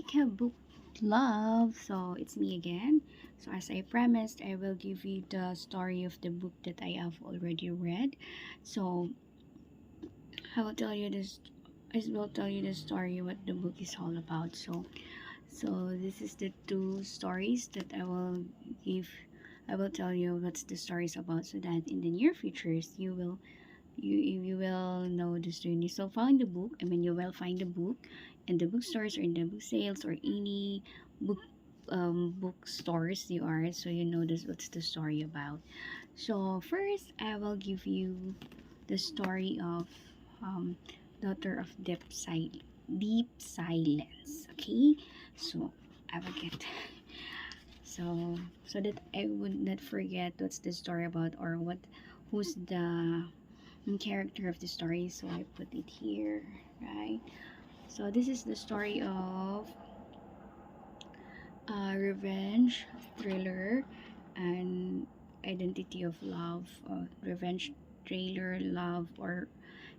Book Love. So it's me again. So as I promised, I will give you the story of the book that I have already read. So I will tell you this. I will tell you the story what the book is all about. So this is the two stories that I will give. I will tell you what's the stories about, so that in the near futures you will know the story. So find the book. You will find the book in the bookstores or in the book sales or any book bookstores you are, so you know this what's the story about. So first I will give you the story of um Daughter of Deep Silence. Okay, so I will get so that I would not forget what's the story about, or who's the character of the story. So I put it here, right? So this is the story of revenge thriller and identity of love. Revenge thriller, love, or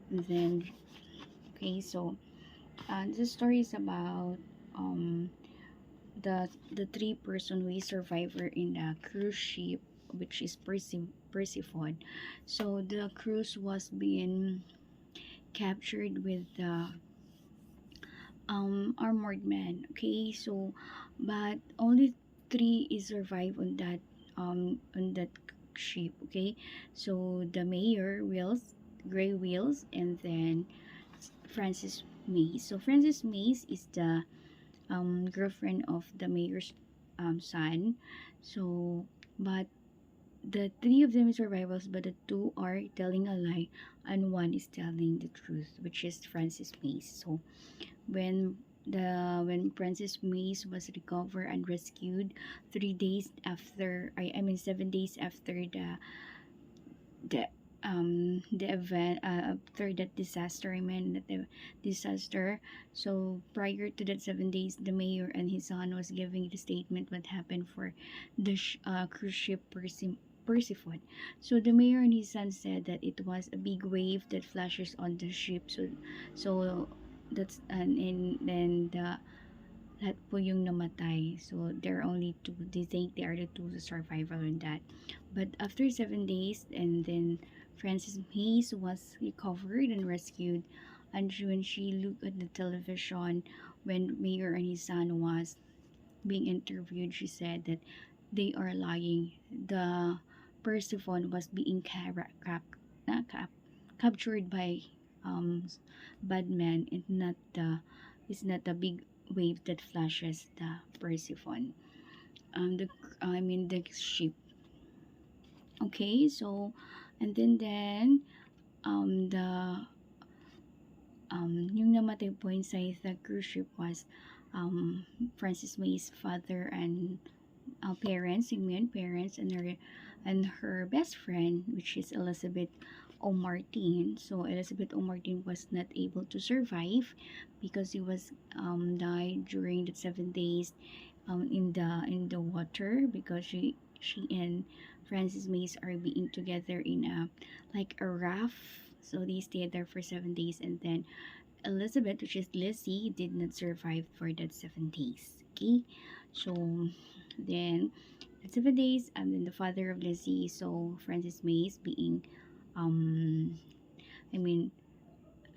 revenge. Okay, so this story is about um the three person who is survivor in the cruise ship, which is Persephone. So the cruise was being captured with the armored man. Okay, so but only three is survive on that ship. Okay, so the mayor Wills, Gray Wills, and then Francis Mays. So Francis Mays is the girlfriend of the mayor's son. So but the three of them is survivors, but the two are telling a lie and one is telling the truth, which is Francis Mays. So when Francis Mays was recovered and rescued 3 days after, 7 days after the the event, after that disaster, the disaster. So prior to that 7 days, the mayor and his son was giving the statement what happened for the cruise ship Persephone. So the mayor and his son said that it was a big wave that flashes on the ship. So that's and then lahat po yung namatay. So there are only two. They think they are the two survivor in that. But after 7 days, and then Frances Hayes was recovered and rescued. And when she looked at the television, when Mayor and his son was being interviewed, she said that they are lying. The Persephone was being captured by um bad men, and not the it's not the big wave that flashes the Persephone. The the ship. Okay, so and then the yung namatay po inside the cruise ship was Francis May's father and parents, yung main parents, and her best friend, which is Elizabeth O'Martin. So Elizabeth O'Martin was not able to survive because he was died during the 7 days in the water, because she and Francis Mays are being together in a like a raft. So they stayed there for 7 days, and then Elizabeth, which is Lizzie, did not survive for that 7 days. Okay, so then at 7 days, and then the father of Lizzie, so Francis Mays being um I mean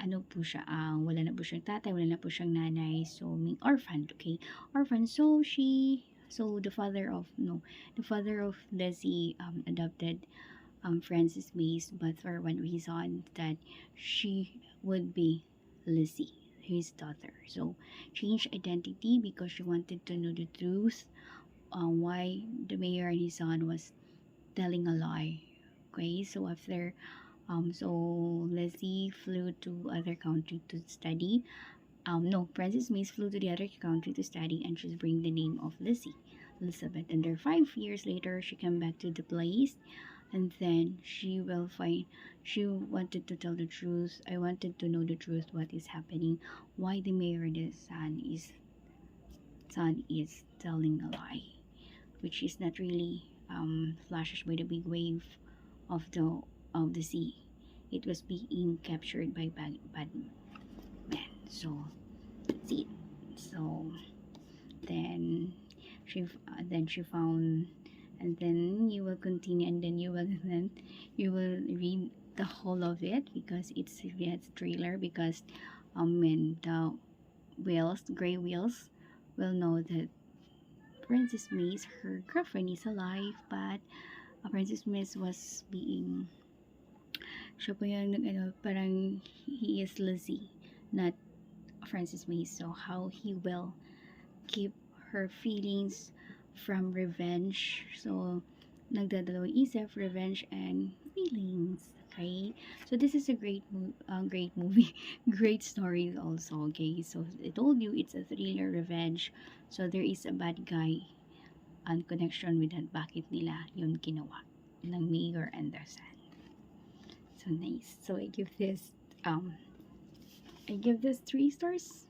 ano po siya, wala na po siyang tatay, wala na po siyang nanay, so may orphan. Okay, orphan. So the father of no the father of Lizzie adopted Francis Mays, but for one reason that she would be Lizzie, his daughter. So changed identity because she wanted to know the truth, why the mayor and his son was telling a lie. Okay, so after so Leslie flew to other country to study. No, Frances Mays flew to the other country to study, and she's bring the name of Lizzie, Elizabeth. And then 5 years later, she came back to the place, and then she will find. She wanted to tell the truth. I wanted to know the truth. What is happening? Why the mayor and the son is telling a lie, which is not really flashed by the big wave of the sea. It was being captured by bad men. So that's it. So then she found, and then you will continue, and then you will read the whole of it because it's thriller, because when the whales, gray whales, will know that Princess Maze, her girlfriend, is alive, but Princess Maze was being, siya po yung parang he is lazy, not Francis Maze. So how he will keep her feelings from revenge. So nagdadalawang isip, revenge and feelings. Okay, so this is a great movie, great story also. Okay, so I told you it's a thriller revenge. So there is a bad guy and connection with that. Bakit nila yun ginawa ng mayor and their son? So nice. So I give this 3 stars.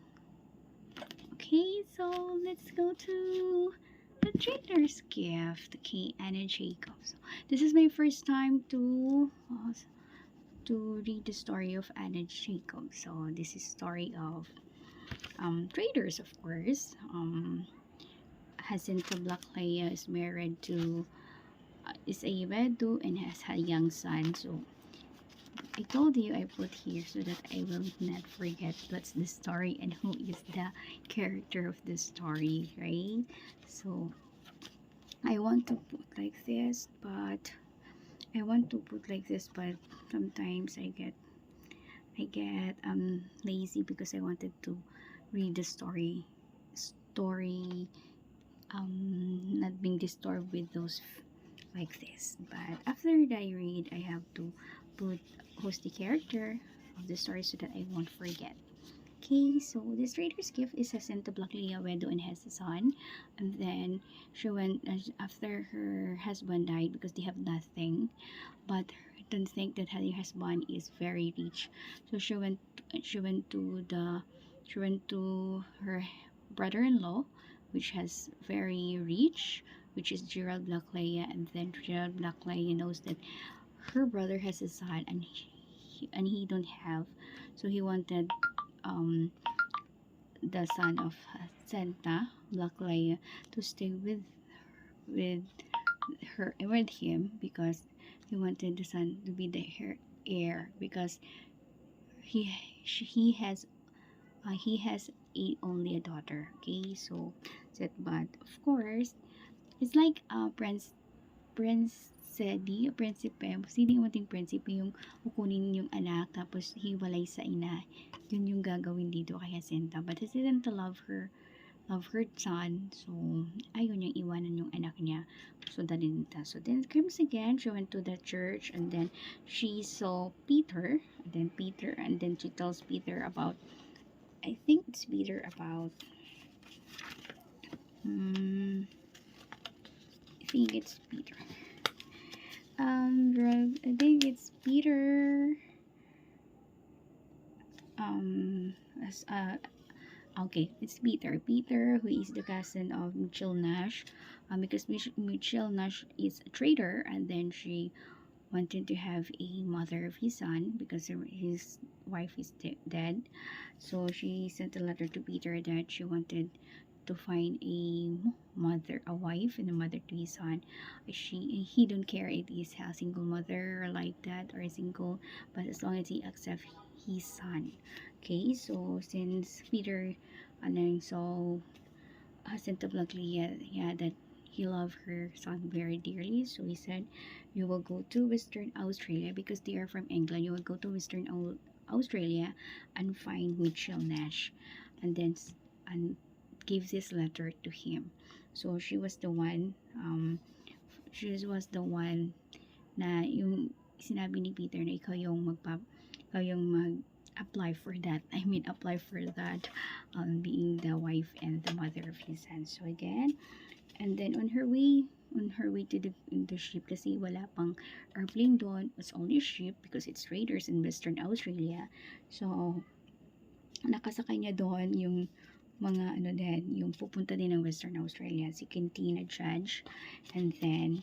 Okay, so let's go to the Trader's Gift. Okay, Anna Jacobs. This is my first time to read the story of Anna Jacobs. So this is story of traders, of course. Jacinta Blackley is married to is a widow and has a young son. So I told you I put here so that I will not forget what's the story and who is the character of the story, right? So I want to put like this, but sometimes I get lazy because I wanted to read the story not being disturbed with those like this. But after I read, I have to put who's the character of the story so that I won't forget. Okay, so this trader's gift is Jacinta Blackley, a widow and has a son, and then she went after her husband died because they have nothing, but don't think that her husband is very rich, so she went to the she went to her brother-in-law, which has very rich, which is Gerald Blackley, and then Gerald Blackley knows that her brother has a son and he don't have, so he wanted um the son of Santa Blackley to stay with with him because he wanted the son to be the heir because he he has only a daughter. Okay, so said, but of course it's like prinsipe, hindi mating prinsipe yung kukunin yung anak tapos hiwalay sa ina. Yun yung gagawin dito kay Jacinta. But Jacinta love her son. So, ayaw niyang iwanan yung anak niya. So, dalinta. So, then comes again, she went to the church and then she saw Peter. And then she tells Peter about, I think it's Peter about, I think it's Peter. I think it's Peter. As Okay, it's Peter. Peter, who is the cousin of Mitchell Nash, because Mitchell Nash is a trader, and then she wanted to have a mother of his son because his wife is dead. So she sent a letter to Peter that she wanted to find a wife and a mother to his son. He don't care if he's a single mother like that or a single, but as long as he accepts his son. Okay, so since Peter so sent to Blackley, that he loved her son very dearly, so he said, you will go to Western Australia because they are from England. You will go to Western Australia and find Mitchell Nash, and then and gives this letter to him. So she was the one na yung sinabi ni Peter na ikaw yung mag-apply for that. I mean, apply for that, being the wife and the mother of his son. So again, and then on her way to the ship kasi wala pang airplane doon. It's only ship because it's raiders in Western Australia. So nakasakay niya doon yung mga yung pupunta din ng Western Australia, si Quintina Judge, and then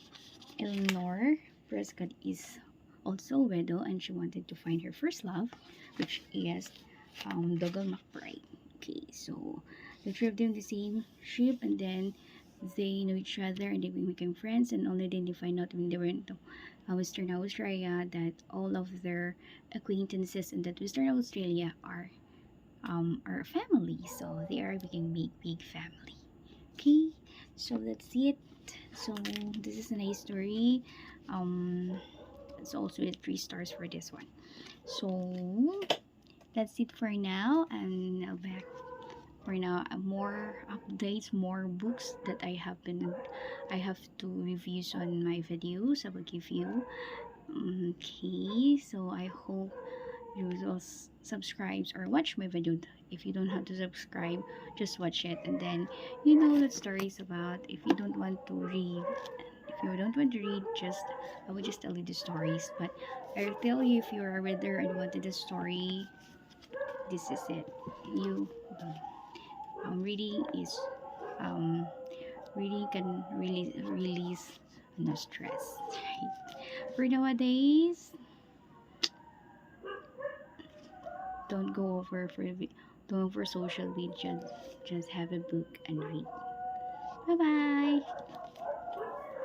Eleanor Prescott is also a widow and she wanted to find her first love, which is Dougal McBride. Okay, so the three of them the same ship, and then they know each other and they became friends, and only then they find out when they were in Western Australia that all of their acquaintances in that Western Australia are family, so they are becoming big family. Okay, so that's it. So this is a nice story. um it's also a 3 stars for this one. So that's it for now, and now back for now, more updates, more books that I have to reviews on my videos I will give you. Okay, so I hope you will subscribe or watch my video. If you don't have to subscribe, just watch it, and then you know what story is about. If you don't want to read, if you don't want to read, just I will just tell you the stories. But I'll tell you, if you're a reader and wanted a story, this is it. You reading is um reading can release no stress, right? For nowadays, don't go over for don't over social media. Just have a book and read. Bye bye.